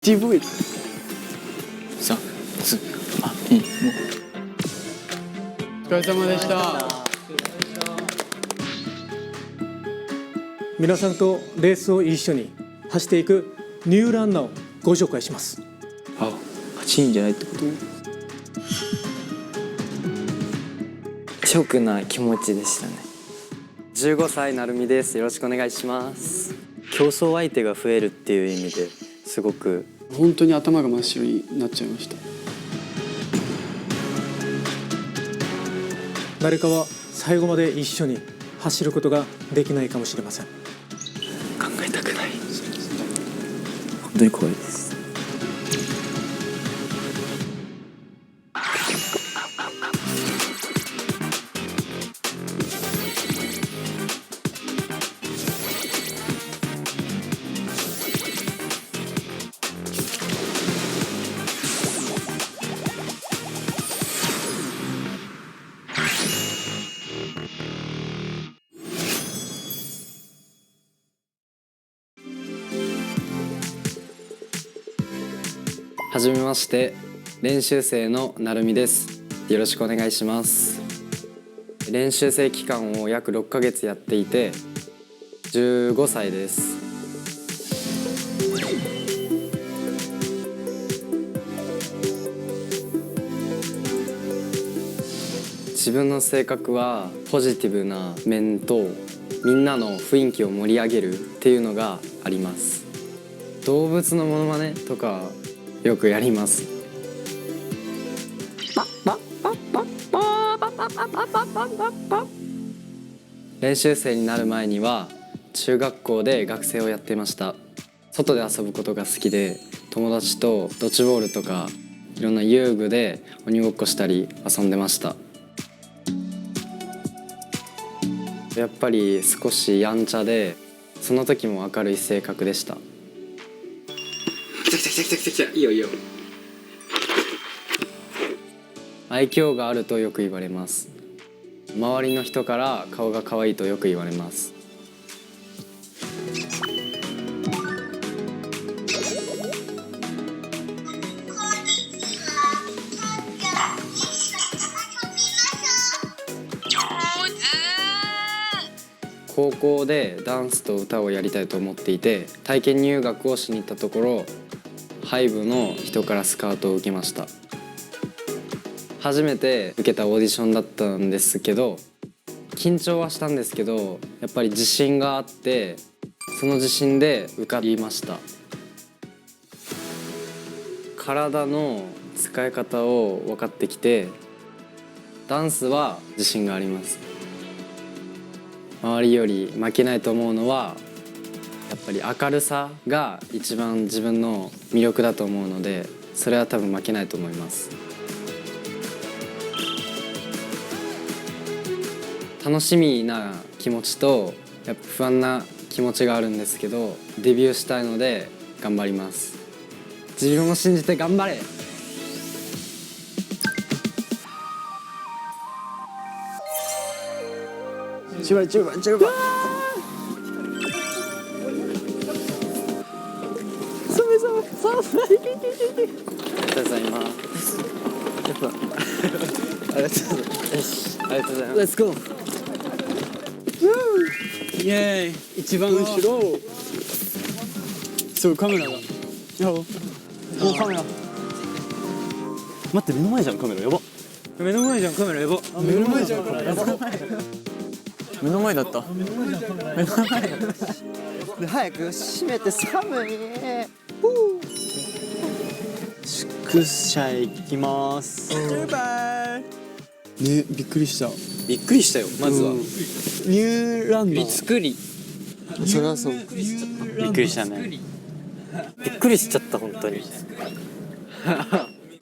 渋い。さつあいいもうお疲れ様でした。皆さんとレースを一緒に走っていくニューランナーをご紹介します。あ8人じゃないってこと？ショックな気持ちでしたね。15歳なるみです。よろしくお願いします。競争相手が増えるっていう意味ですごく本当に頭が真っ白になっちゃいました。誰かは最後まで一緒に走ることができないかもしれません。考えたくない。本当に怖いです。はじめまして、練習生のなるみです。よろしくお願いします。練習生期間を約6ヶ月やっていて15歳です。自分の性格はポジティブな面とみんなの雰囲気を盛り上げるっていうのがあります。動物のモノマネとかよくやります。練習生になる前には中学校で学生をやっていました。外で遊ぶことが好きで、友達とドッジボールとかいろんな遊具で鬼ごっこしたり遊んでました。やっぱり少しやんちゃで、その時も明るい性格でした。来た来た来た来た来た来た、いいよいいよ。愛嬌があるとよく言われます。周りの人から顔が可愛いとよく言われます。高校でダンスと歌をやりたいと思っていて、体験入学をしに行ったところ、ハイブの人からスカウトを受けました。初めて受けたオーディションだったんですけど、緊張はしたんですけど、やっぱり自信があって、その自信で受かりました。体の使い方を分かってきて、ダンスは自信があります。周りより負けないと思うのは、やっぱり明るさが一番自分の魅力だと思うので、それは多分負けないと思います。楽しみな気持ちとやっぱ不安な気持ちがあるんですけど、デビューしたいので頑張ります。自分を信じて頑張れ。中盤中盤中盤。ありがとうございます。やっぱありがとうございます。ありがとうございます。Let's go。イエーイ。一番後ろ。すごいカメラが。やば。おカメラ。待って目の前じゃんカメラやば。目の前じゃんカメラやば。目の前じゃんカメラやば。目の前だった。で早く閉めて寒い。宿舎へ行きます。ね、びっくりした。びっくりしたよ。まずはニューランナー。作りそりゃそう。びっくりしたね。びっくりしちゃった本当に。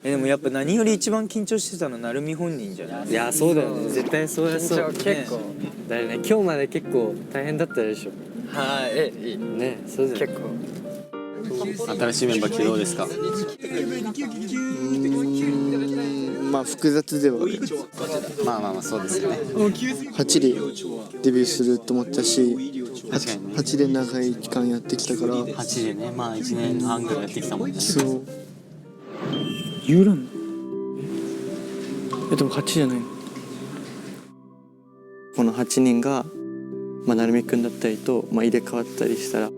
でもやっぱ何より一番緊張してたのは成海本人じゃない？いやそうだよね。絶対そうだそう。結構だよね。今日まで結構大変だったでしょ。はい。ね、そうだよ。結構。新しいメンバー来てどうですか？まあ複雑ではまあそうですよね。8でデビューすると思ったし、確かにね。 8で長い期間やってきたから8でね、まあ1年半ぐらいやってきたもんね。そうユーランでも8じゃないの。この8人が、成美くんだったりと、入れ替わったりしたら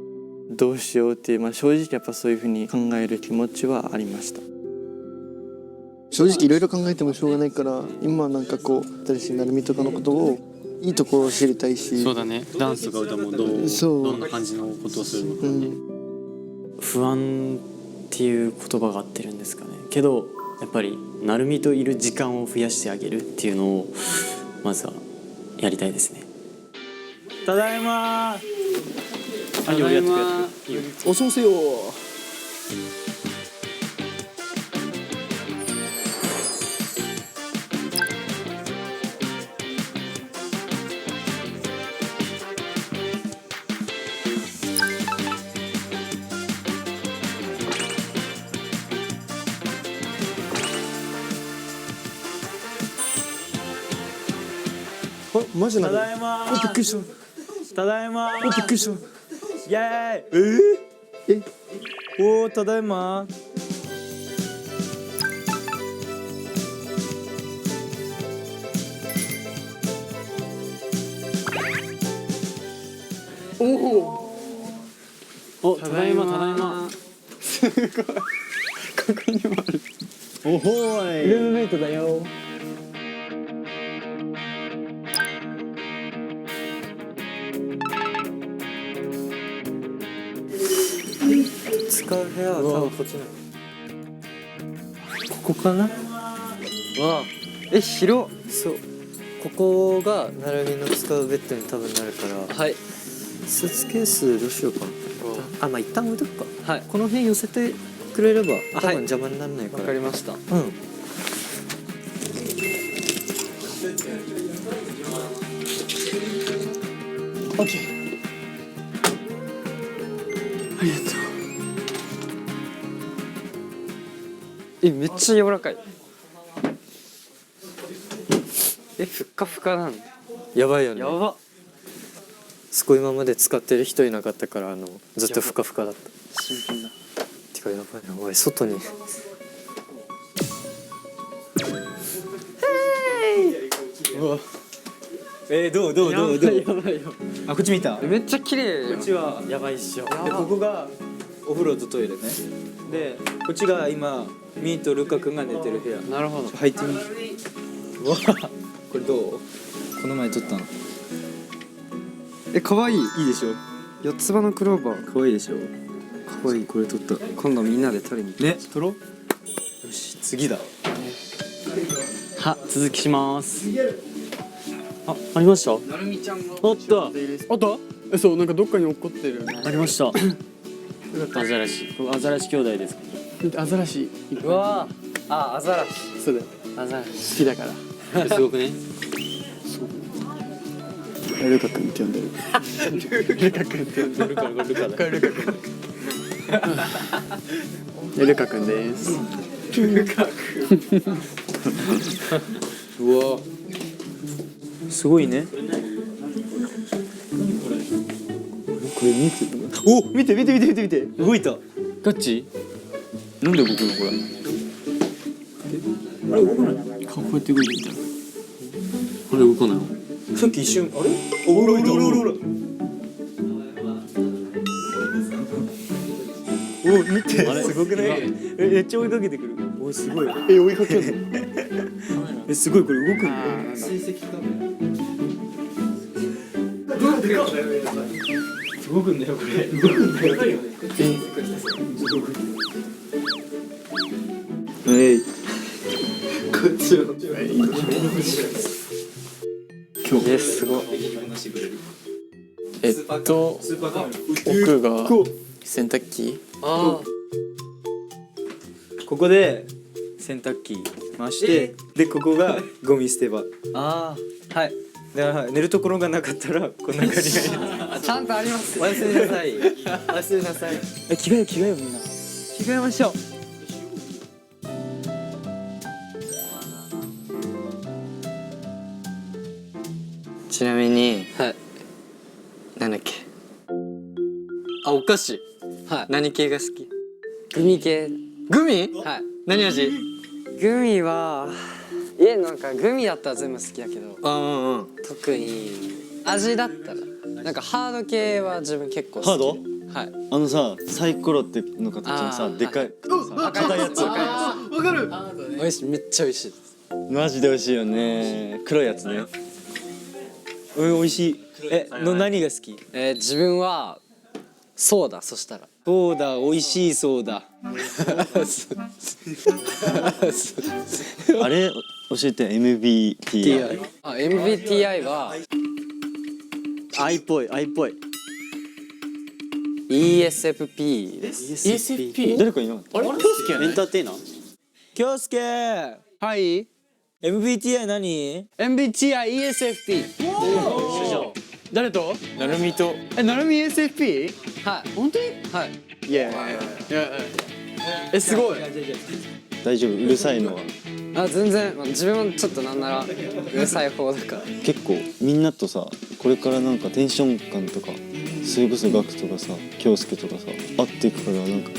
どうしようっていう、正直やっぱそういうふうに考える気持ちはありました。正直いろいろ考えてもしょうがないから今はなんかこう新しい成美とかのことをいいところを知りたいしそうだね。ダンスとか歌もそうどんな感じのことをするのか。不安っていう言葉が合ってるんですかね。けどやっぱり成美といる時間を増やしてあげるっていうのをまずはやりたいですね。ただいまー。ただいま。おそうせよ。マジなのただいまー。びっくりした。ただいまー。びっくりした。イエーイ。おー、ただいまー。お、ただいまただいま。すごい。ここにもある。おほーい。ルームメイトだよ。使う部屋は多分こっちなの。ここかな。わあ、広っ。そう、ここが成美の使うベッドに多分なるから。はいスーツケースどうしようかな。まあ一旦置いとくか。はいこの辺寄せてくれれば多はい分邪魔にならないから。わかりました。うん。オッケー。ありがとう。めっちゃ柔らかい。ふっかふかなん。やばいよね。やば。すごい今まで使ってる人いなかったからずっとふかふかだった。新品だ。てかやばいな。おい外に。うわ。どうやばいよ。あ、こっち見た。こめっちゃ綺麗。っちはやばいっしょ。でここがお風呂とトイレね。でこっちが今ミーとルカ君が寝てる部屋。なるほど。入ってみ。うわ。これどう？この前撮ったの。可愛い。いいでしょ。四つ葉のクローバー。可愛いでしょ。可愛い。これ撮った。今度みんなで取りに行く。ね、撮ろう。よし、次だ。は、続きします。ありました。あった。そう、なんかどっかに落っこってる。ありました。アザラシ。これアザラシ兄弟ですか。アザラシ。うわー。あ、アザラシ。そうだよ。アザラシ。好きだから。すごくね。ルカ君って呼んでる。ルカ君って呼んでる。ルカだ。これルカ君。ルカ君です。うわ。すごいね。これ見てる。お、見て動いた。ガッチ？なんで動くのこれ？あれ動かない？こうやって動いてみたら。あれ動かないの？さっき一瞬あれ？おら。お、見て、すごくない？めっちゃ追いかけてくる。お、すごい。追いかけるの？すごい、これ動くんだよ。動くんだよこれ。動くんだよ。こっちを。すごい。奥が洗濯機。あここで洗濯機回してでここがゴミ捨て場。あー。はい。だから寝るところがなかったらこんな感じがいい。ちゃんとあります。おやすみなさい。おやすみなさい。着替えよみんな。着替えましょう。ちなみにはい。なんだっけ菓子。はい。何系が好き？グミ系。グミ？はい。何味？グミはなんかグミだったら全部好きだけど、特に味だったらなんかハード系は自分結構好きで。ハード？はい。さサイコロっての形のさでかい硬いやつ。わかる。美味しい、めっちゃ美味しいです。マジで美味しいよね。黒いやつね。美味しい。何が好き？自分はソーダ。そしたらソーダ、美味しいソーダ。あれ教えて MBTI。MBTI は I っぽい ESFP です。 ESFP。誰かいなかった？あれ？エンターテイナー？京介、はい。 MBTI 何？ MBTI ESFP。誰と？なるみとなるみ ESFP？はい。本当に？はい。いやすごい。大丈夫？うるさいのは全然、自分もちょっとなんならうるさい方だから。結構みんなとさこれからなんかテンション感とかそれこそガクとかさ京介とかさ会っていくからなんか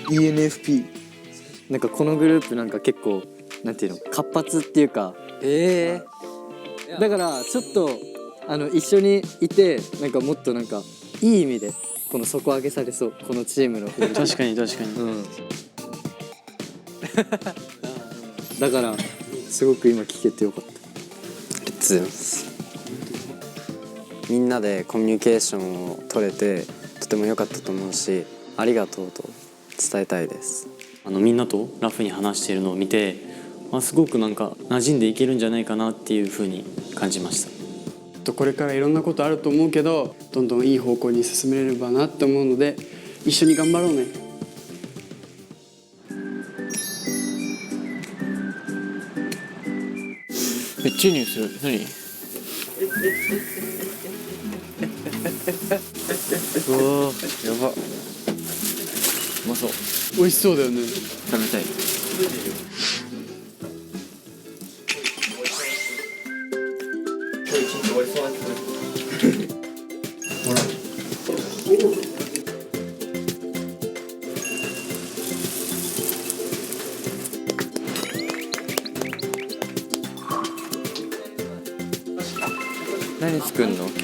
ENFP。なんかこのグループなんか結構なんていうの活発っていうか。だからちょっと一緒にいてなんかもっとなんかいい意味でこの底上げされそうこのチームの。確かに。だからすごく今聞けてよかった。ありがとうございます。みんなでコミュニケーションを取れてとても良かったと思うし、ありがとうと伝えたいです。みんなとラフに話しているのを見て、すごくなんか馴染んでいけるんじゃないかなっていう風に感じました。これからいろんなことあると思うけど、どんどんいい方向に進めれればなって思うので、一緒に頑張ろうね。めっちゃいい匂いする。何？うわー、やば。うまそう。美味しそうだよね。食べたい。何作んの今日？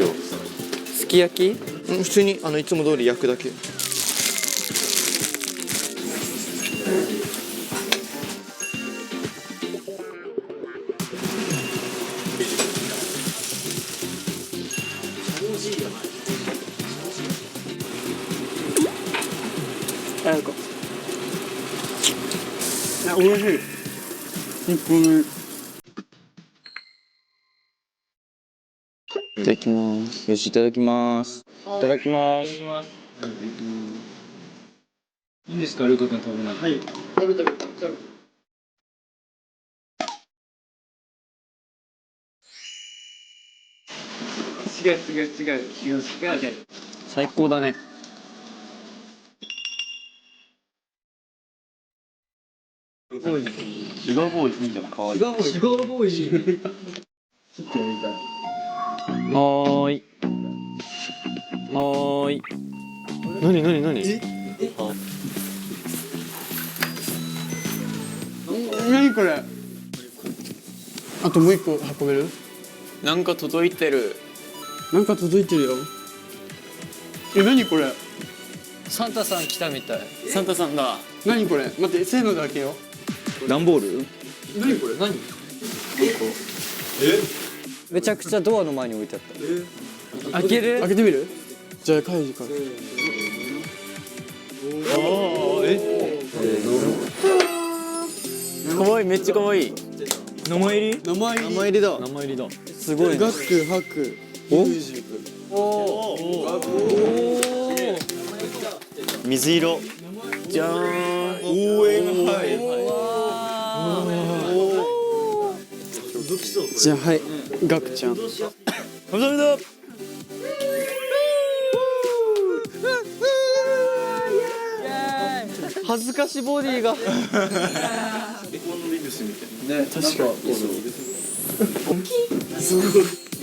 すき焼き？普通にいつも通り焼くだけ。美味しい。いただきます。よし、いただきます。いただきます。いいんですか、ルカ君食べない。はい。食べ。違う。最高だね。シュガーボーイいいんだ、かわいい。シュガーボーイ。はーい。何何これ？あともう一個運べる？なんか届いてる。なんか届いてるよ。何これ？サンタさん来たみたい。サンタさんだ。何これ？待って、せーのだけよ。段ボール？何これ？何？めちゃくちゃドアの前に置いてあった。開ける？開けてみる？じゃあカイジから。かわいい、めっちゃかわいい。名前入り？名前入り。前入りだ。名前入りだ。すごいね。ガクハク。ミュージック。水色。じゃーん。応援はい。じゃあはい、ガクちゃん。おめでとう。恥ずかしボディが。確かに。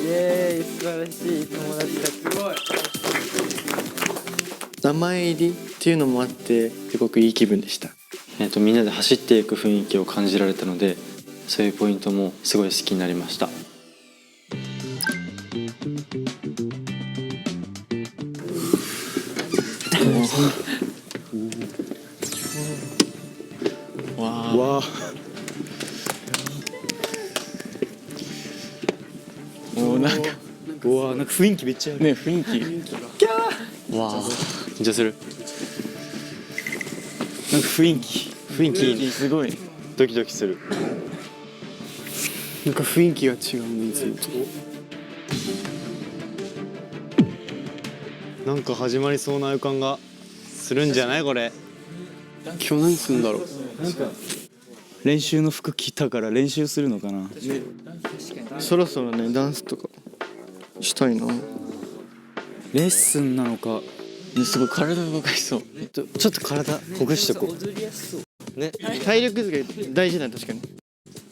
イエーイ、素晴らしい友達たち。名前入りっていうのもあってすごくいい気分でした。みんなで走っていく雰囲気を感じられたので、そういうポイントもすごい好きになりました。わあもうなんかうわなんか雰囲気めっちゃあるね雰囲気わあ緊張する。なんか雰囲気いいね。すごいドキドキする。なんか雰囲気が違うねいつもと。なんか始まりそうな予感がするんじゃないこれ。今日何するんだろう。練習の服着たから練習するのかな。そろそろねダンスとかしたいな。レッスンなのか。すごい体動かしそう。ちょっと体ほぐしてこう。ね体力づけ大事だね確かに。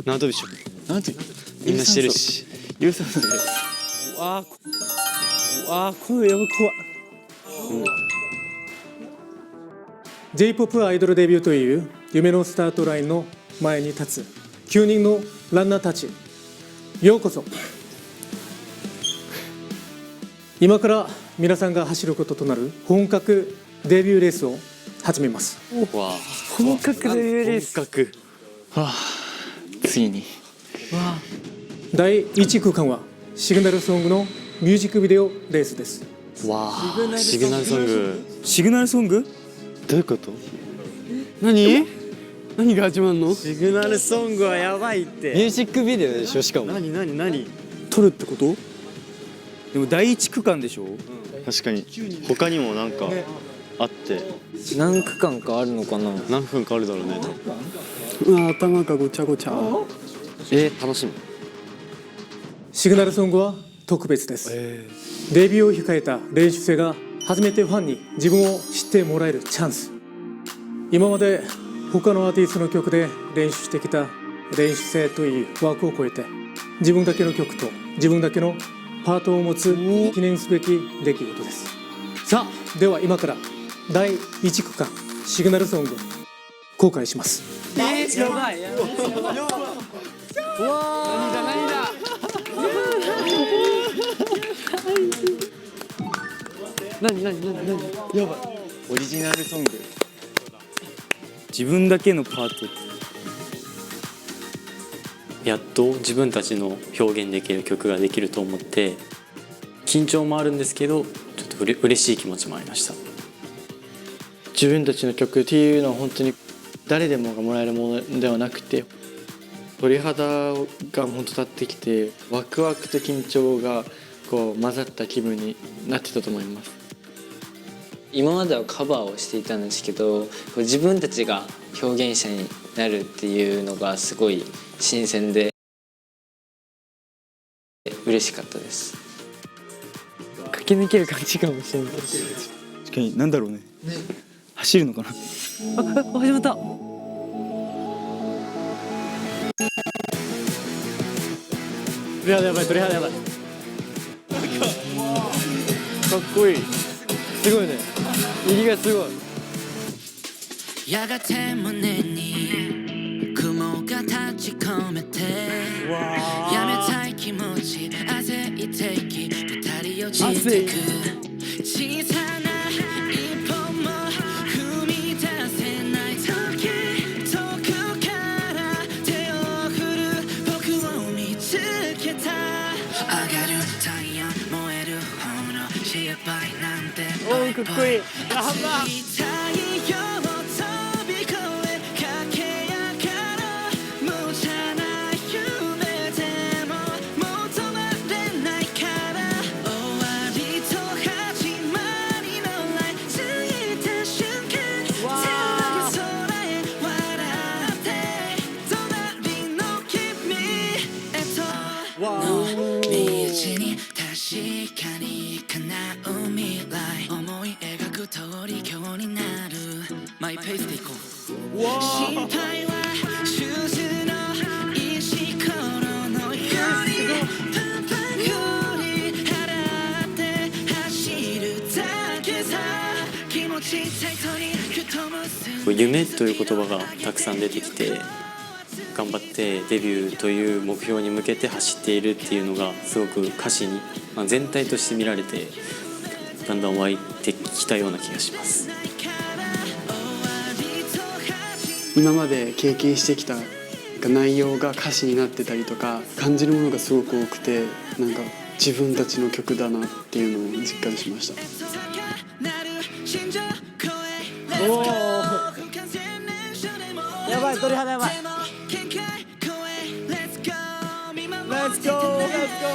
縄跳びしよなんてう。みんなしてるし。有酸素で。わあ声やば怖っ。J-POP アイドルデビューという夢のスタートラインの前に立つ9人のランナーたち、ようこそ。今から皆さんが走ることとなる本格デビューレースを始めます。わあ本格デビューレース。本格。ついに第1区間はシグナルソングのミュージックビデオレースです。わあシグナルソング。シグナルソング？どういうこと？何が始まんの？シグナルソングはやばいっミュて。ージックビデオでしょ。しかも何？撮るってこと？でも第一区間でしょ。確かに他にもなんかあって何区間かあるのかな。何分かあるだろうね。うわ頭がごちゃごちゃ。楽しみ。シグナルソングは特別です。デビューを控えた練習生が初めてファンに自分を知ってもらえるチャンス。今まで他のアーティストの曲で練習してきた練習生という枠を超えて自分だけの曲と自分だけのパートを持つ記念すべき出来事です。さあでは今から第1区間シグナルソング公開します。やばい。何やばい。オリジナルソング。自分だけのパート。やっと自分たちの表現できる曲ができると思って緊張もあるんですけどちょっと嬉しい気持ちもありました。自分たちの曲っていうのは本当に誰でもがもらえるものではなくて鳥肌が本当立ってきてワクワクと緊張がこう混ざった気分になってたと思います。今まではカバーをしていたんですけどこう自分たちが表現者になるっていうのがすごい新鮮で嬉しかったです。駆け抜ける感じかもしれない。確かになんだろうね。走るのかな。始まった。鳥肌やばい鳥肌やばい。かっこいい。すごいね。入りがすごい。やがて胸に雲が立ち込めてやめたい気持ち焦っていき二人落ちてく小さな一歩も踏み出せない時遠くから手を振る僕を見つけた上がる太陽燃える炎心配なんておーかっこいい。やば確かに叶う未来思い描く通り今日になるマイペースでいこう心配はシューズの石ころのようにパンパン振り払って走るだけさ気持夢という言葉がたくさん出てきて、頑張ってデビューという目標に向けて走っているっていうのがすごく歌詞に、全体として見られてだんだん湧いてきたような気がします。今まで経験してきた内容が歌詞になってたりとか感じるものがすごく多くて、なんか自分たちの曲だなっていうのを実感しました。やばい、鳥肌やばい。Let's go, let's go.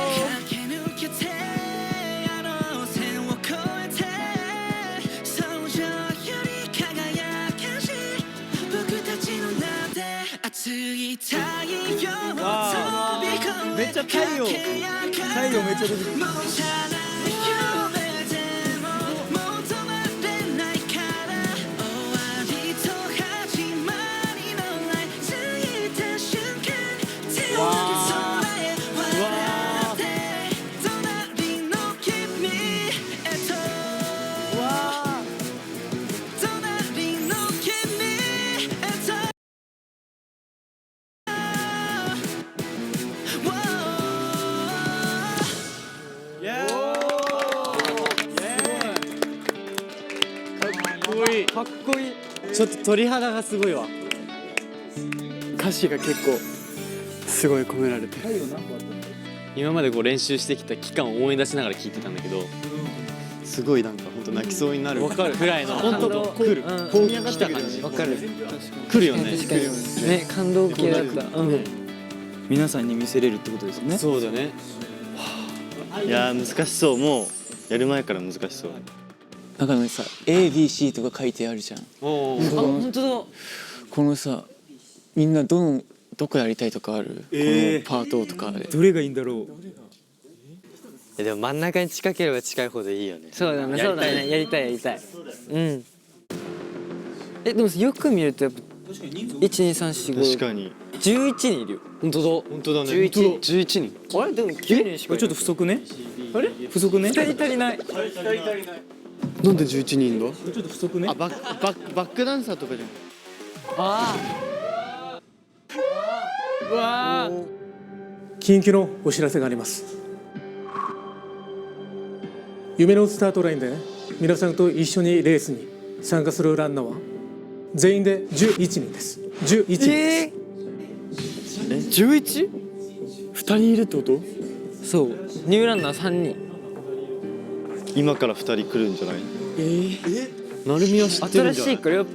めっちゃ太陽めっちゃ出てくる。かっこいい。ちょっと鳥肌がすごいわ。歌詞が結構すごい込められて、今まで練習してきた期間を思い出しながら聴いてたんだけど、すごいなんか本当泣きそうになるくらいの本当来るこう来た感じ。わかる。来るよね。確かにね、感動系だった。皆さんに見せれるってことですよね。そうだね。いや難しそう。もうやる前から難しそう。だからさ ABC とか書いてあるじゃん。本当だ。このさみんなどこやりたいとかある？このパートとかでどれがいいんだろう。でも真ん中に近ければ近いほどいいよね。そうだね、そうだね、やりたい。うん。でもよく見るとやっぱ1,2,3,4,5確かに11人いるよ。本当だね。11人。あれでも9人しかいない。ちょっと不足ね。あれ不足ね。2人足りない。なんで11人だ？ちょっと不足ね。バックダンサーとかじゃん。緊急のお知らせがあります。夢のスタートラインで皆さんと一緒にレースに参加するランナーは全員で11人です。11人です。11？2人いるってこと？そう。ニューランナー3人。今から2人来るんじゃない？なるみは知ってるんじゃない？新しいから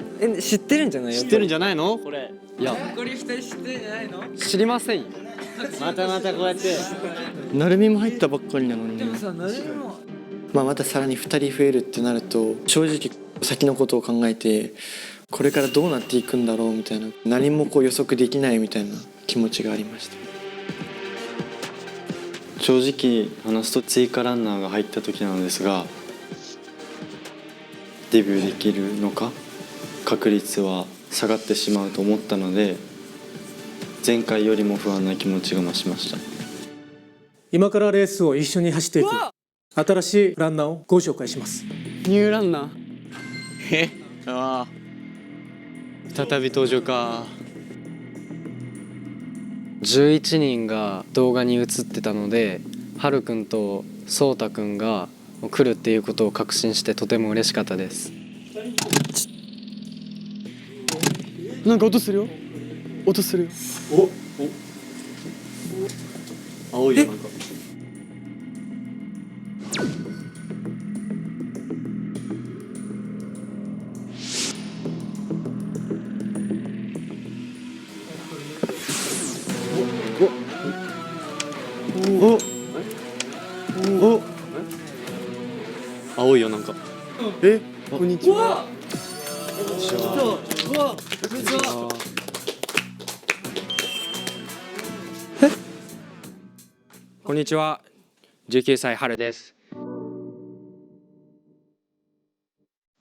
知ってるんじゃない？知ってるんじゃないの？これ。いや。これ2人知ってるんじゃないの？知りませんよ。またこうやって。なるみも入ったばっかりなのにね。でもさ、なるみも。またさらに2人増えるってなると正直先のことを考えてこれからどうなっていくんだろうみたいな、何も予測できないみたいな気持ちがありました。正直話すと追加ランナーが入った時なのですが、デビューできるのか確率は下がってしまうと思ったので、前回よりも不安な気持ちが増しました。今からレースを一緒に走っていく新しいランナーをご紹介します。ニューランナー。再び登場か。11人が動画に映ってたので、はるくんとそうたくんが来るっていうことを確信してとても嬉しかったです。なんか音するよ。音するよ。青いよなんか。青いよなんか。こんにちは。こんにちは。19歳春です。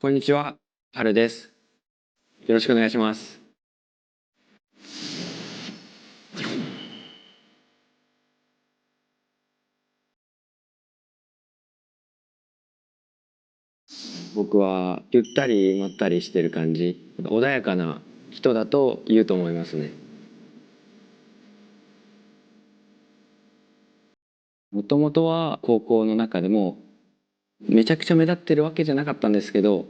こんにちは、春です。よろしくお願いします。僕はゆったりまったりしてる感じ、穏やかな人だと言うと思いますね。もともとは高校の中でもめちゃくちゃ目立ってるわけじゃなかったんですけど、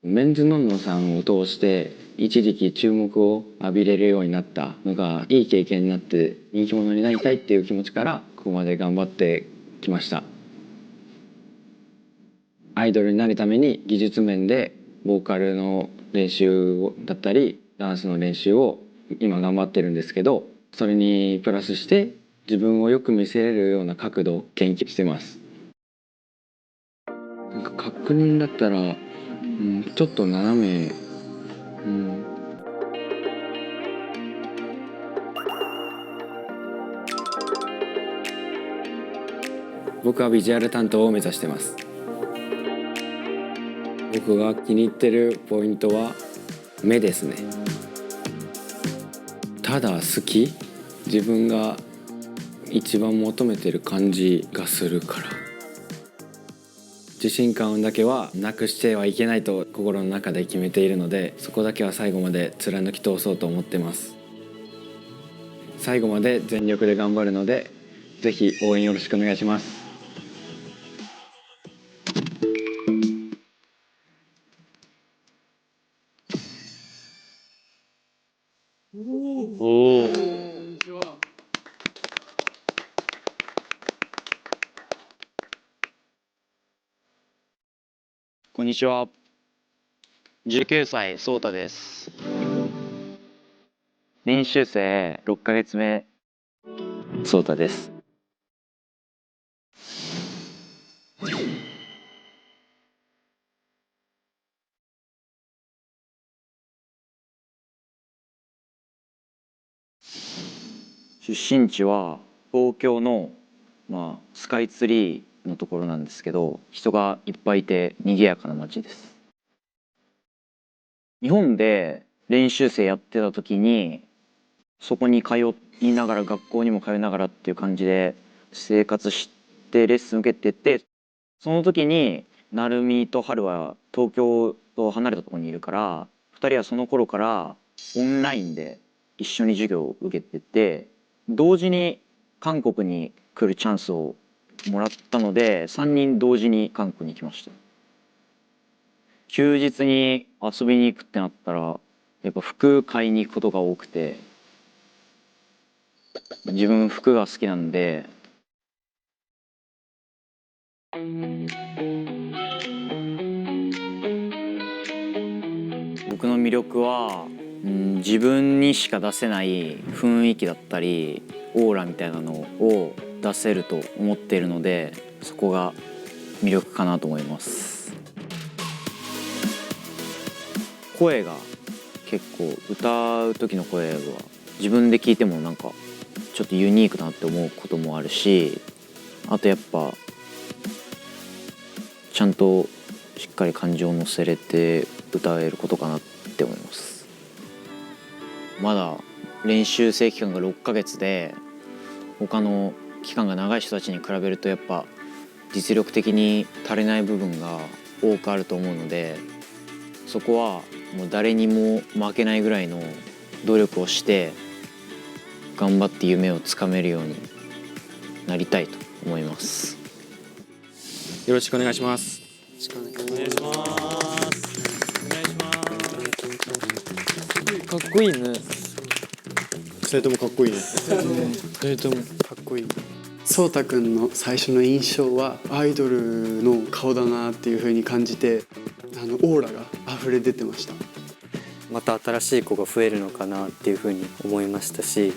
メンズノンノさんを通して一時期注目を浴びれるようになったのがいい経験になって、人気者になりたいっていう気持ちからここまで頑張ってきました。アイドルになるために技術面でボーカルの練習だったりダンスの練習を今頑張ってるんですけど、それにプラスして自分をよく見せれるような角度を研究してます。なんか確認だったら、ちょっと斜め、僕はビジュアル担当を目指してます。僕が気に入ってるポイントは目ですね。ただ好き、自分が一番求めてる感じがするから。自信感だけはなくしてはいけないと心の中で決めているので、そこだけは最後まで貫き通そうと思ってます。最後まで全力で頑張るので、ぜひ応援よろしくお願いします。こんにちは。19歳、そうたです。練習生6ヶ月目、そうたです。出身地は東京の、スカイツリーのところなんですけど、人がいっぱいいて賑やかな街です。日本で練習生やってた時に、そこに通いながら学校にも通いながらっていう感じで生活してレッスン受けてて、その時に成海と春は東京と離れたところにいるから、2人はその頃からオンラインで一緒に授業を受けてて、同時に韓国に来るチャンスをもらったので、3人同時に韓国に行きました。休日に遊びに行くってなったら、やっぱ服買いに行くことが多くて、自分服が好きなんで、僕の魅力は、自分にしか出せない雰囲気だったりオーラみたいなのを出せると思っているので、そこが魅力かなと思います。声が結構、歌う時の声は自分で聞いてもなんかちょっとユニークだなって思うこともあるし、あとやっぱちゃんとしっかり感情を乗せれて歌えることかなって思います。まだ練習生期間が6ヶ月で、他の期間が長い人たちに比べるとやっぱ実力的に足りない部分が多くあると思うので、そこはもう誰にも負けないぐらいの努力をして頑張って夢をつかめるようになりたいと思います。よろしくお願いします。かっこいいね。2人ともかっこいいね。2人ともかっこいい。そうたくんの最初の印象はアイドルの顔だなっていう風に感じて、オーラが溢れ出てました。また新しい子が増えるのかなっていうふうに思いましたし、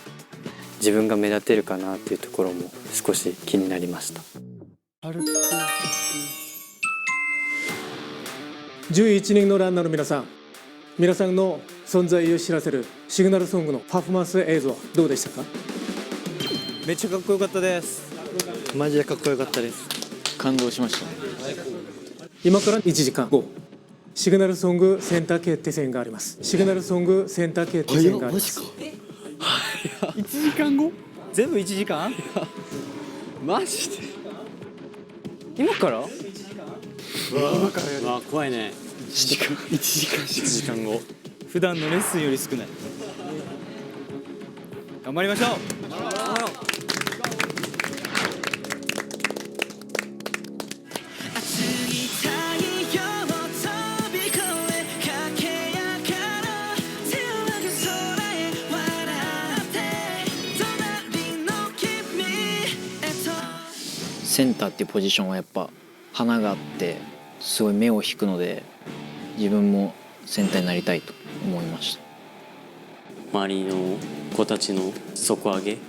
自分が目立てるかなっていうところも少し気になりました。11人のランナーの皆さん、皆さんの存在を知らせるシグナルソングのパフォーマンス映像はどうでしたか？めっちゃかっこよかったです。マジでかっこよかったです。感動しました。今から1時間後、シグナルソングセンター決定戦があります。シグナルソングセンター決定戦があります。1時間後？全部1時間？マジで？今から？わ怖いね。1時間後。普段のレッスンより少ない。頑張りましょう。センターっていうポジションはやっぱ花があってすごい目を引くので、自分もセンターになりたいと思いました。周りの子たちの底上げも、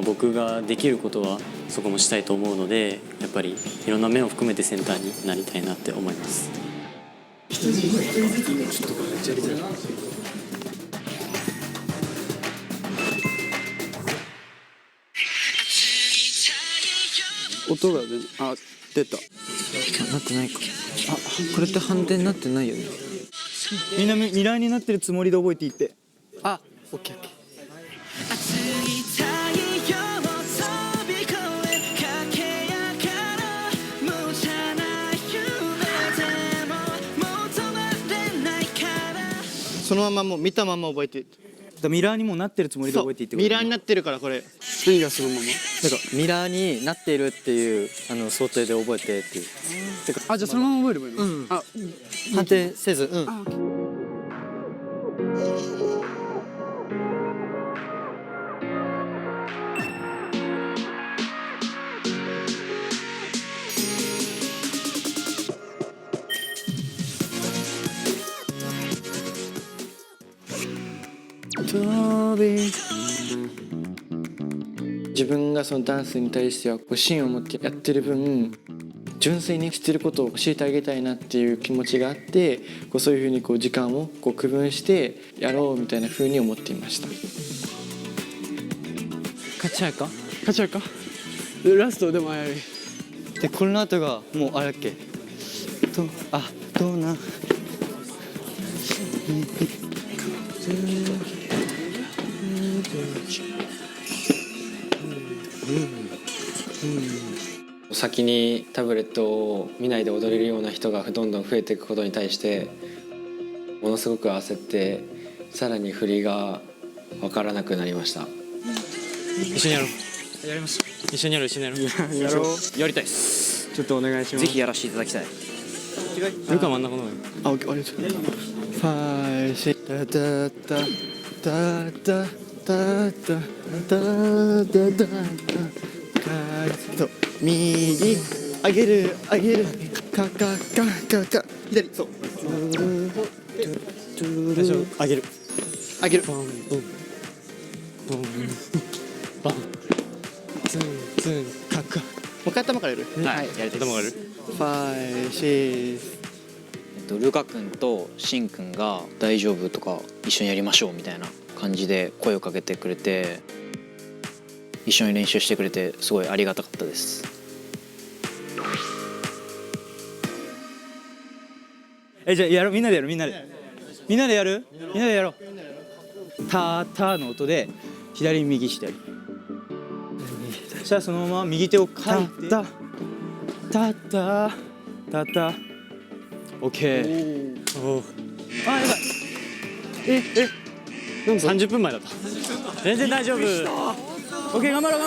僕ができることはそこもしたいと思うので、やっぱりいろんな面を含めてセンターになりたいなって思います。音が出た。なってないか。これって反転になってないよね。みんなミラーになってるつもりで覚えていって。オッケーオッケー。そのままもう見たまま覚えてる。ミラーにもなってるつもりで覚えていって。ミラーになってるからこれ。何がそのまま？なんかミラーになっているっていう想定で覚えてっていう。じゃあそのまま覚えればいいの？判定せず。自分がそのダンスに対しては芯を持ってやってる分、純粋に知ってることを教えてあげたいなっていう気持ちがあって、そういうふうに時間を区分してやろうみたいなふうに思っていました。勝ち合いか？勝ち合いか？ラストでもあれ。でこの後がもうあれだっけ？どうな。先にタブレットを見ないで踊れるような人がどんどん増えていくことに対してものすごく焦って、さらに振りが分からなくなりました。一緒にやろう。やります。一緒にやろう。やろう。やりたいです。ちょっとお願いします。ぜひやらせていただきたい。ルカ真ん中の方がいい。オッケー、ありがとう。ファイシダダダダダダダダダダダ右上げるか左そう大丈夫上げるバンツンカカもう一回頭からやるはい、やりたい。頭がある。ファイシルカ君とシン君が大丈夫とか一緒にやりましょうみたいな感じで声をかけてくれて、一緒に練習してくれてすごいありがたかったです。じゃあやろう。みんなでやろう。みんなでやろう。ターの音で左右左。じゃあそのまま右手を書いてタオッケー。やばい。30分前だった。全然大丈夫。オッケー、頑張ろう。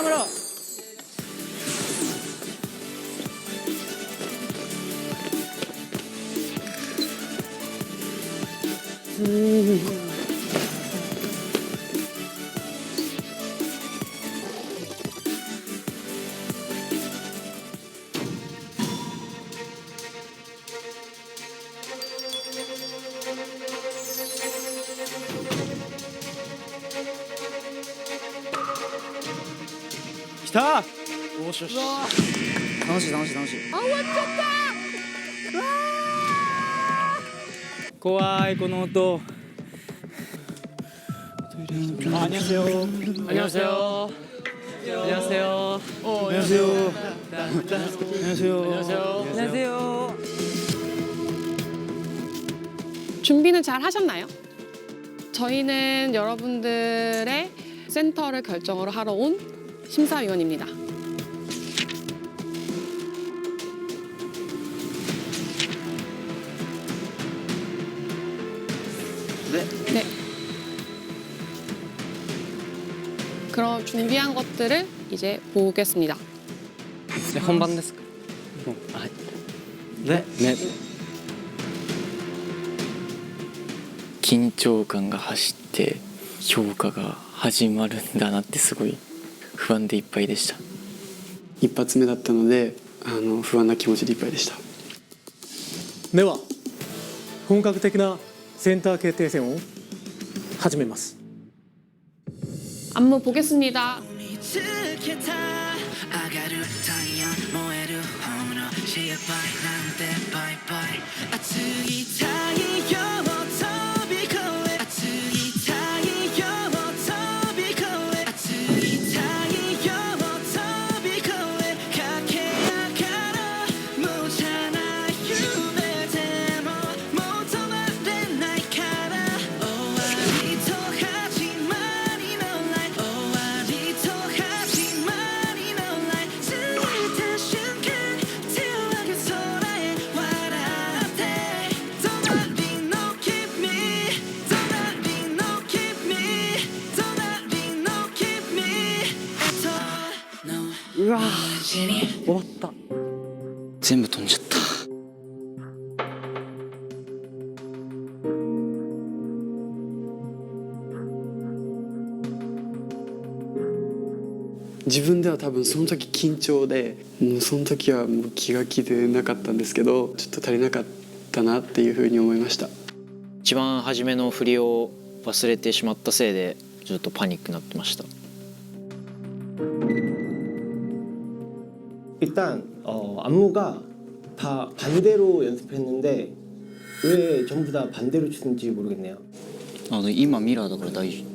きた。よし。楽しい。終わっちゃった。怖いこの音。준비는 잘 하셨나요? 저희는 여러분들의 센터를 결정을 하러 온 심사위원입니다. 그런 준비한 것들을 이제 보겠습니다.本番ですか。はい。で、ね。緊張感が走って評価が始まるんだなってすごい不安でいっぱいでした。一発目だったので不安な気持ちでいっぱいでした。では本格的なセンター決定戦を始めます。 안무 보겠습니다. 와、終わった。全部飛んじゃった。自分では多分その時緊張でもうその時はもう気が気でなかったんですけど、ちょっと足りなかったなっていうふうに思いました。一番初めの振りを忘れてしまったせいでちょっとパニックになってました。 일단 안무가 다 반대로 연습했는데 왜 전부 다 반대로 추는지 모르겠네요. 今ミラーだから大丈夫。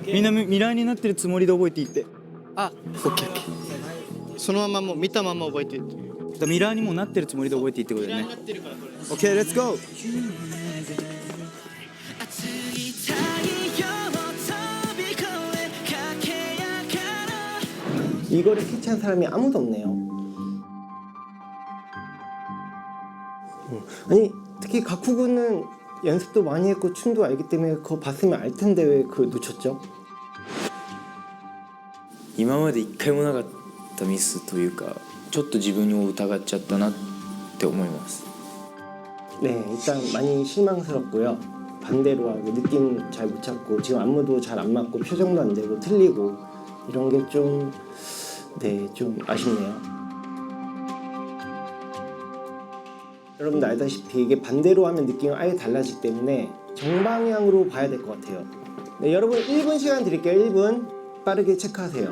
みんなミラーになってるつもりで覚えていって。あ、オッケーオッケー。そのままもう見たまま覚えていって。ミラーにもなってるつもりで覚えていいってことだよね。オッケー、レッツゴー。 이거를 캐치한 사람이 아무도 없네요. 아니 특히 가쿠군은 연습도 많이 했고 춤도 알기 때문에 그거 봤으면 알 텐데 왜 그걸 놓쳤죠? 今まで一回もなかったミスというかちょっと自分を疑っちゃったなって思います。 네, 일단 많이 실망스럽고요. 반대로 하고 느낌 잘 못 찾고 지금 안무도 잘 안 맞고 표정도 안 되고 틀리고 이런 게 좀 좀 아쉽네요. 여러분들 알다시피 이게 반대로 하면 느낌이 아예 달라지기 때문에 정방향으로 봐야 될 것 같아요. 네, 여러분 1분 시간 드릴게요. 1분 빠르게 체크하세요.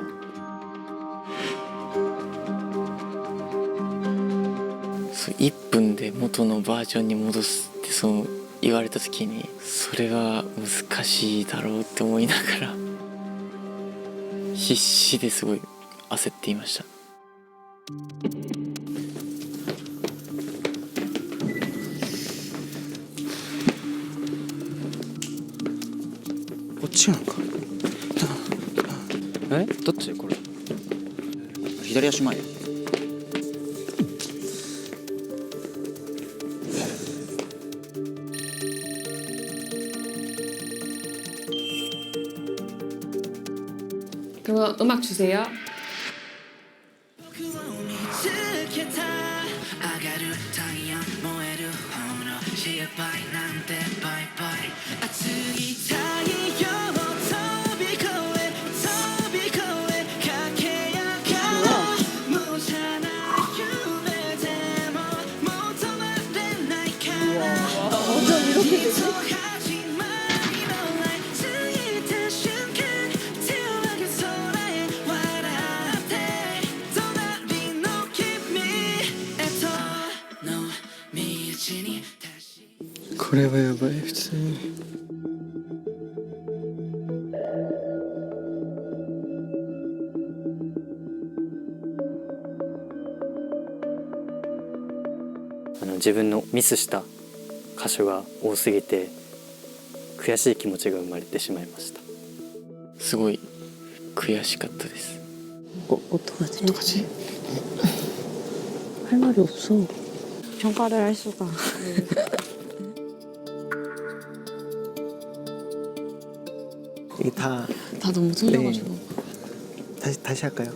1分で元のバージョンに戻すってそう言われた時にそれは難しいだろうって思いながら必死ですごい焦っていました。こっちなんか。どっちこれ。左足前。 그럼 음악 주세요. 어쩜 이렇게 되지?これはやばい普通に。自分のミスした箇所が多すぎて悔しい気持ちが生まれてしまいました。すごい悔しかったです。 어떡하지? 할 말이 없어. 평가를 할 수가. 이게 다 너무 틀려가지고. 다시 할까요?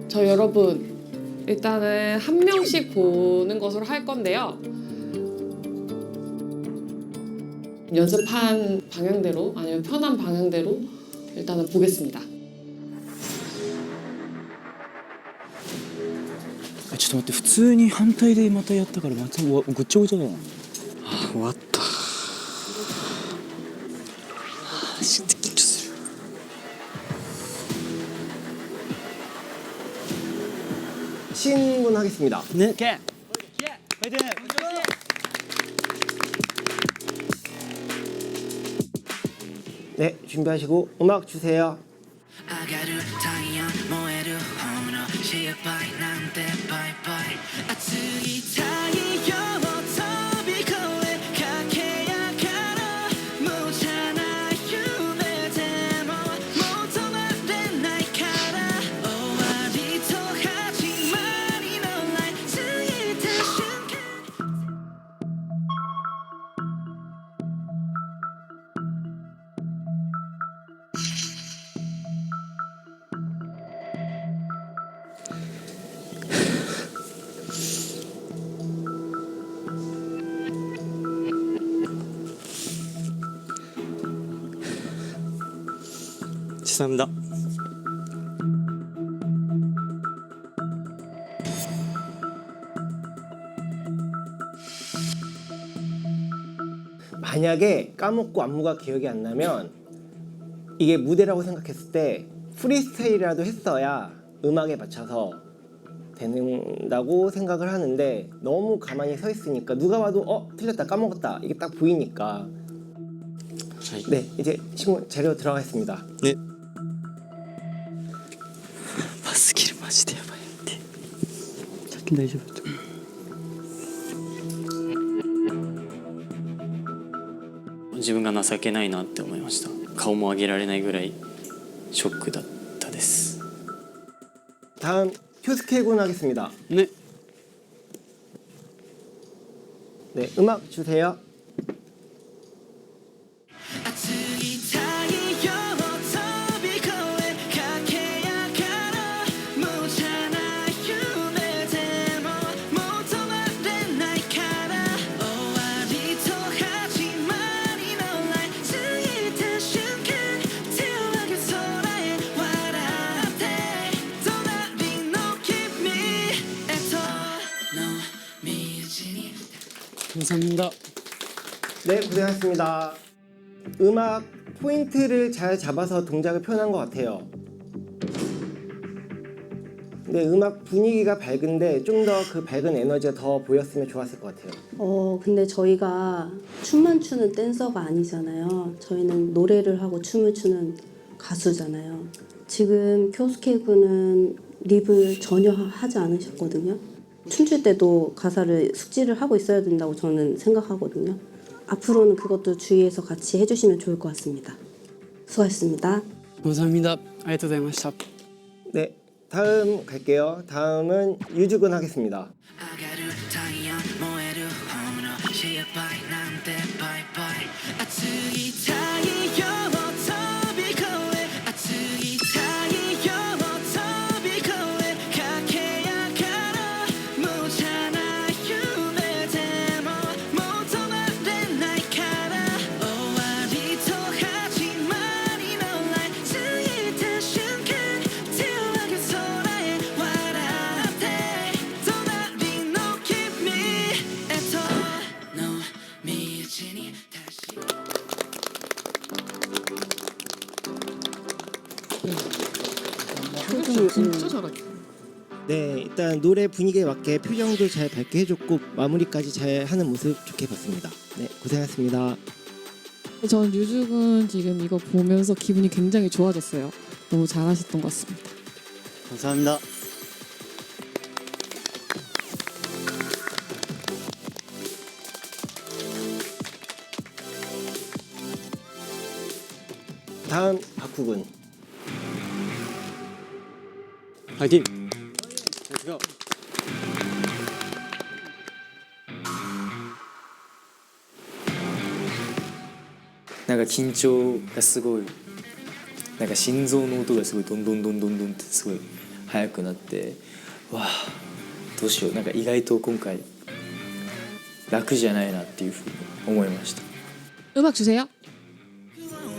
저 여러분 일단은 한 명씩 보는 것으로 할 건데요. 연습한 방향대로 아니면 편한 방향대로 일단은 보겠습니다. ちょっと待って、普通に反対でまたやったからまたぐっちゃぐちゃだな。終わった。緊張する。 신문하겠습니다. 네. 파이팅! 네, 준비하시고 음악 주세요. 上がる太陽燃える炎心配なんてバイバイ熱い太陽を飛び越え駆け上がる無茶な夢でももう止まれないから終わりと始まりのない過ぎた瞬間 죄송합니다. 만약에 까먹고 안무가 기억이 안 나면 이게 무대라고 생각했을 때 프리스타일이라도 했어야 음악에 맞춰서 된다고 생각을 하는데 너무 가만히 서 있으니까 누가 봐도 틀렸다 까먹었다 이게 딱 보이니까 네 이제 신문 재료 들어가겠습니다. 네. パスキルマジでやばいってさっき大丈夫だった 自分が情けないなって思いました。顔も上げられないぐらいショックだったです。 다음 쿄스케군 하겠습니다. 네. 네 음악 주세요. 熱い太陽を飛び越え駆け上がる無茶な夢でももう止まれないから終わりと始まりのない過ぎた瞬間手を上げ空へ笑って隣の君へとの道に 감사합니다. 네 고생하셨습니다. 음악 포인트를 잘 잡아서 동작을 표현한 것 같아요. 근데 음악 분위기가 밝은데 좀 더 그 밝은 에너지가 더 보였으면 좋았을 것 같아요. 근데 저희가 춤만 추는 댄서가 아니잖아요. 저희는 노래를 하고 춤을 추는 가수잖아요. 지금 쿄스케 군은 립을 전혀 하지 않으셨거든요. 춤출 때도 가사를 숙지를 하고 있어야 된다고 저는 생각하거든요. 앞으로는 그것도 주의해서 같이 해주시면 좋을 것 같습니다. 수고하셨습니다. 감사합니다. ありがとうございました 네 다음 갈게요. 다음은 유주군 하겠습니다. 上がる太陽燃える炎心配なんてバイバイ熱い太陽を飛び越え熱い太陽を飛び越え駆け上がる無茶な夢でももう止まれないから終わりと始まりのない過ぎた瞬間手を上げ空へ笑って隣の君へとの道に 진짜 잘하죠. 네 일단 노래 분위기에 맞게 표정도 잘 밝게 해줬고 마무리까지 잘 하는 모습 좋게 봤습니다. 네 고생하셨습니다. 저는 유주군 지금 이거 보면서 기분이 굉장히 좋아졌어요. 너무 잘하셨던 것 같습니다. 감사합니다. 다음 박후군. 파이팅! なんか緊張がすごい、なんか心臓の音がすごいどんどんどんどんどんってすごい速くなって、わあどうしよう、なんか意外と今回楽じゃないなっていうふうに思いました。 음악 주세요.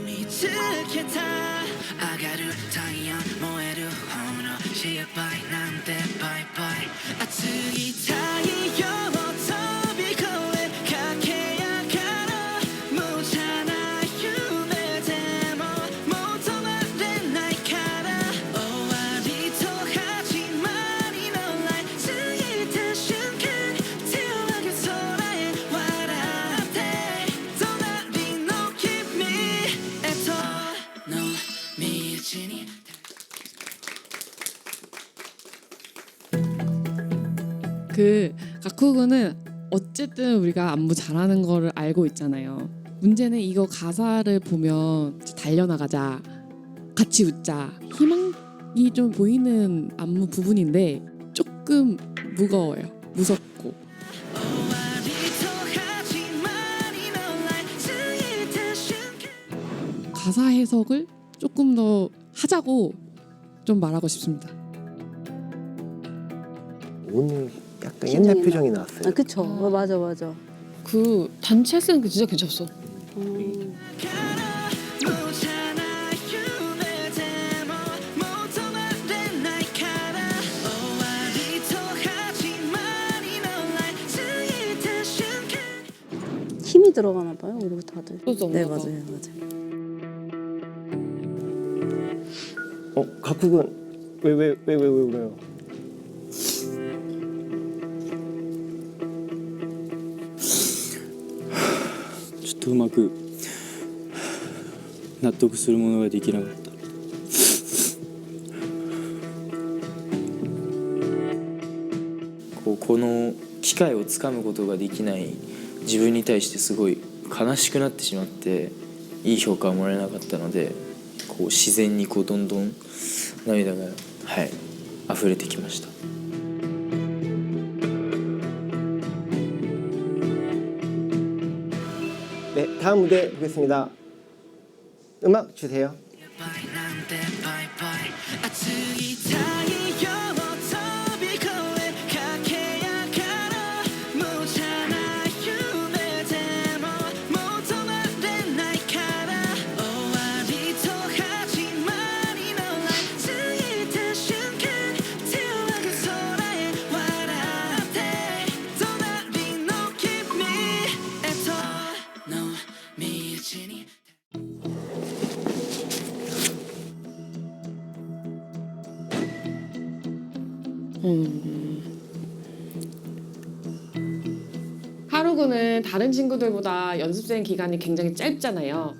見つけた上がる太陽燃える炎失敗なんてバイバイ熱い太陽を飛び越え駆け上がる無茶な夢でももう止まれないから終わりと始まりのない過ぎた瞬間手を上げ空へ笑って隣の君へとの道に 그 가쿠군은 어쨌든 우리가 안무 잘하는 거를 알고 있잖아요. 문제는 이거 가사를 보면 달려나가자, 같이 웃자, 희망이 좀 보이는 안무 부분인데 조금 무거워요. 무섭고. 가사 해석을 조금 더 하자고 좀 말하고 싶습니다. 오늘 약간 옛날 표정이 나왔어요. 아, 그쵸. 맞아, 맞아. 그 단체 쓰는 게 진짜 괜찮았어. 힘이 들어가나 봐요, 우리 다들. 네, 맞아요, 맞아요. 가쿠군 왜 울어요?ちょっとうまく納得するものができなかった。この機会をつかむことができない自分に対してすごい悲しくなってしまって、いい評価をもらえなかったので、こう自然にこうどんどん涙が溢れてきました。 네, 다음 무대 보겠습니다. 음악 주세요. 하루구는 다른 친구들보다 연습생 기간이 굉장히 짧잖아요.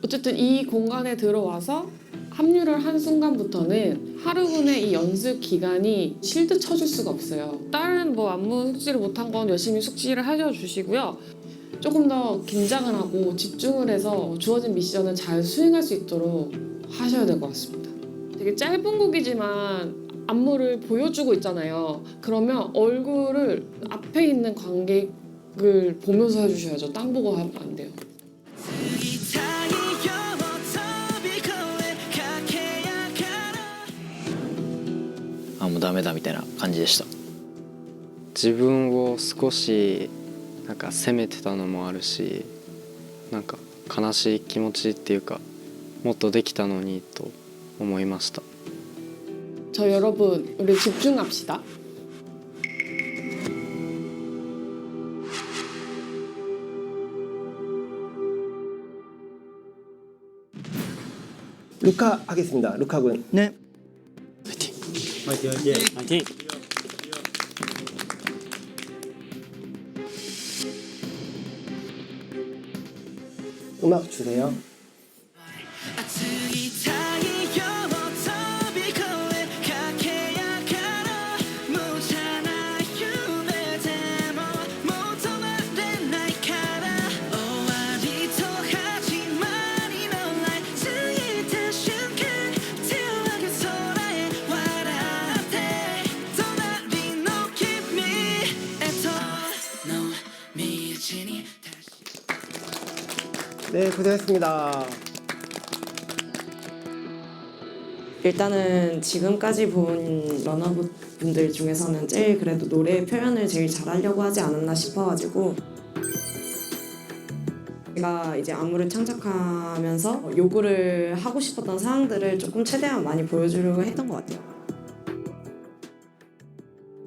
어쨌든 이 공간에 들어와서 합류를 한 순간부터는 하루군의 이 연습 기간이 실드 쳐줄 수가 없어요. 다른 뭐 안무 숙지를 못한 건 열심히 숙지를 해주시고요. 조금 더 긴장을 하고 집중을 해서 주어진 미션을 잘 수행할 수 있도록 하셔야 될 것 같습니다. 되게 짧은 곡이지만 안무를 보여주고 있잖아요. 그러면 얼굴을 앞에 있는 관객을 보면서 해주셔야죠. 땅 보고 하면 안 돼요. あもうダメだみたいな感じでした。自分を少しなんか責めてたのもあるし、なんか悲しい気持ちっていうか、もっとできたのにと思いました。 저 여러분 우리 집중합시다. 루카 하겠습니다. 루카군. 네. 화이팅 화이팅 화이팅. 음악 주세요. 네, 고생했습니다. 일단은 지금까지 본 러너분들 중에서는 제일 그래도 노래 표현을 제일 잘하려고 하지 않았나 싶어가지고 제가 이제 안무를 창작하면서 요구를 하고 싶었던 사항들을 조금 최대한 많이 보여주려고 했던 것 같아요.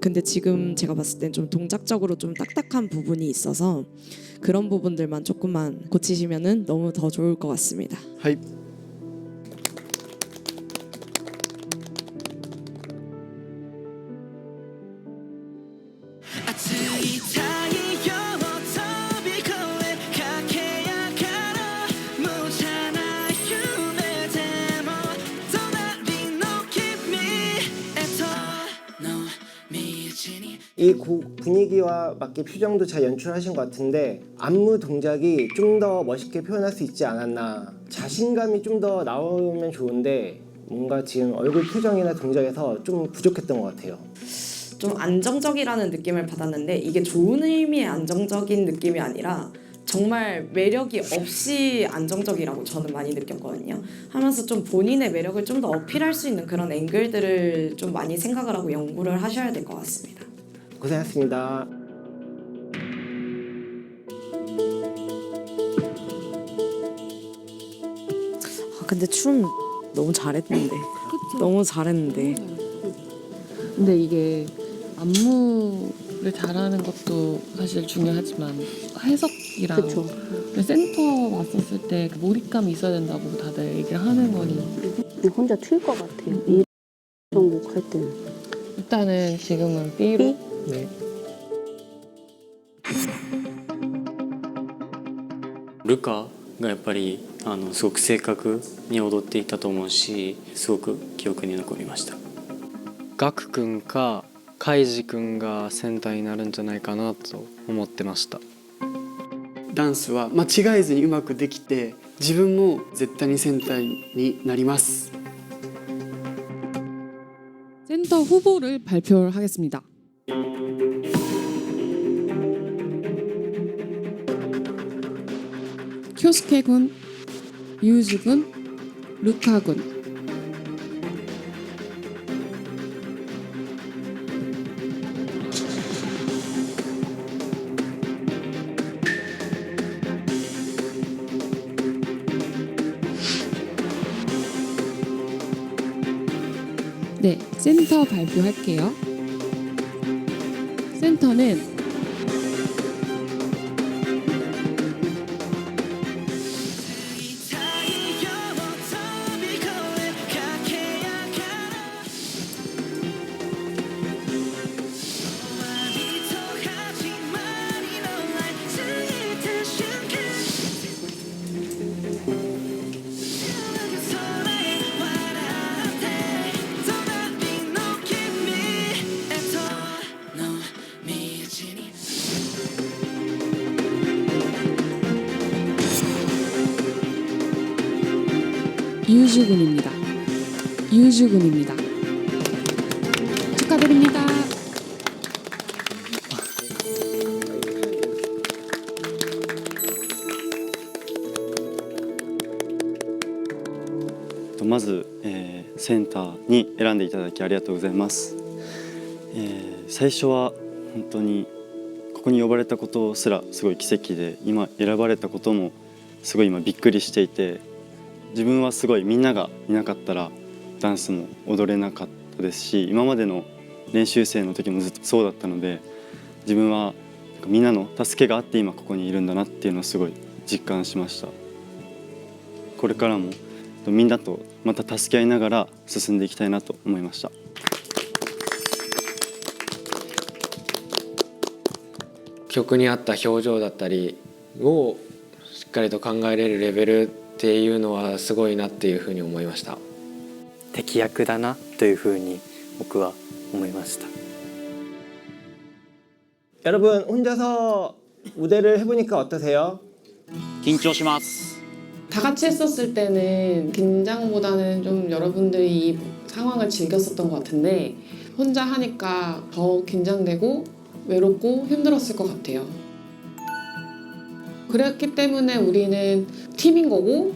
근데 지금 제가 봤을 땐 좀 동작적으로 좀 딱딱한 부분이 있어서 그런 부분들만 조금만 고치시면은 너무 더 좋을 것 같습니다. はい 이 곡 분위기와 맞게 표정도 잘 연출하신 것 같은데 안무 동작이 좀 더 멋있게 표현할 수 있지 않았나. 자신감이 좀 더 나오면 좋은데 뭔가 지금 얼굴 표정이나 동작에서 좀 부족했던 것 같아요. 좀 안정적이라는 느낌을 받았는데 이게 좋은 의미의 안정적인 느낌이 아니라 정말 매력이 없이 안정적이라고 저는 많이 느꼈거든요. 하면서 좀 본인의 매력을 좀 더 어필할 수 있는 그런 앵글들을 좀 많이 생각을 하고 연구를 하셔야 될 것 같습니다. 고생하셨습니다. 근데 춤 너무 잘했는데. 너무 잘했는데. 근데 이게 안무를 잘하는 것도 사실 중요하지만 해석이랑 그쵸. 센터 왔었을 때 몰입감이 있어야 된다고 다들 얘기를 하는 거니 혼자 튈 것 같아요. 이 곡 할 때는. 일단은 지금은 B로 네. ルカがやっぱりすごく正確に踊っていたと思うし、すごく記憶に残りました。ガク君かカイジ君がセンターになるんじゃないかなと思ってました。ダンスは間違えずにうまくできて、自分も絶対にセンターになります。 센터 후보를 발표하겠습니다. 쿄스케 군, 유즈 군, 루카 군. 네, 센터 발표할게요. 센터는 유주군입니다. 유주군입니다. 축하드립니다.とまず、センターに選んでいただきありがとうございます。最初は本当にここに呼ばれたことすらすごい奇跡で、今選ばれたこともすごい今びっくりしていて、自分はすごいみんながいなかったらダンスも踊れなかったですし、今までの練習生の時もずっとそうだったので、自分はみんなの助けがあって今ここにいるんだなっていうのをすごい実感しました。これからもみんなとまた助け合いながら進んでいきたいなと思いました。曲に合った表情だったりをしっかりと考えれるレベルっていうのはすごいなっていうふうに思いました。適役だなというふうに僕は思いました。 여러분 혼자서 무대를 해보니까 어떠세요? 긴張します. 다 같이 했었을 때는 긴장보다는 좀 여러분들이 이 상황을 즐겼었던 것 같은데 혼자 하니까 더 긴장되고 외롭고 힘들었을 것 같아요. 그렇기 때문에 우리는 팀인 거고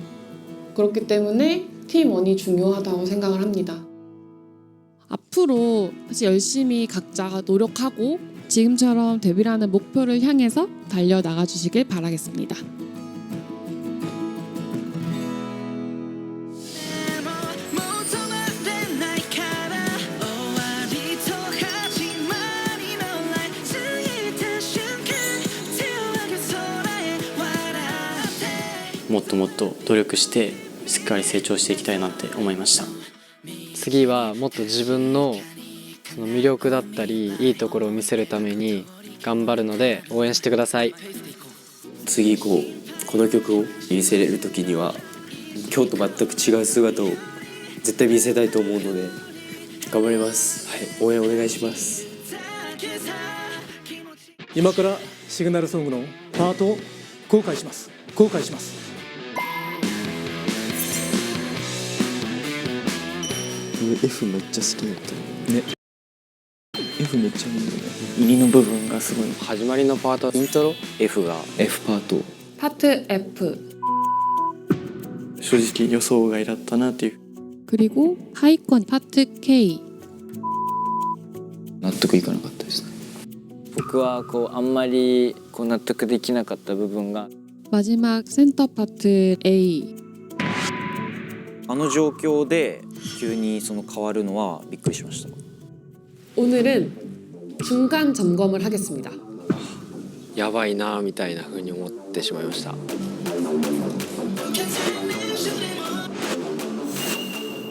그렇기 때문에 팀원이 중요하다고 생각을 합니다. 앞으로 다시 열심히 각자가 노력하고 지금처럼 데뷔라는 목표를 향해서 달려나가 주시길 바라겠습니다.もっともっと努力してしっかり成長していきたいなって思いました。次はもっと自分のその魅力だったりいいところを見せるために頑張るので応援してください。次以降この曲を見せれる時には今日と全く違う姿を絶対見せたいと思うので頑張ります。はい、応援お願いします。今からシグナルソングのパートを公開します。公開します。F めっちゃ好きだったね。F めっちゃいいよね。入りの部分がすごい。始まりのパートイントロ F が F パート。パート F。正直予想外だったなっていう。 그리고 하위권 파트 K. 納得いかなかったですね。僕はこうあんまりこう納得できなかった部分が 마지막 센터 파트 A. あの状況で急にその変わるのはびっくりしました。 오늘은 중간 점검을 하겠습니다. やばいなみたいな風に思ってしまいました。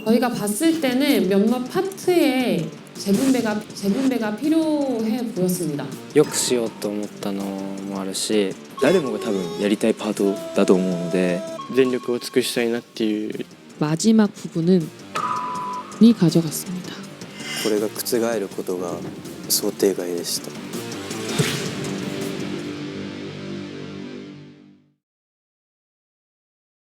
저희가 봤을 때는 몇몇 파트에 재분배가 필요해 보였습니다. よくしようと思ったのもあるし、誰もが多分やりたいパートだと思うので全力を尽くしたいなっていう。 마지막 부분은 니 가져갔습니다. これが覆ることが想定外でした。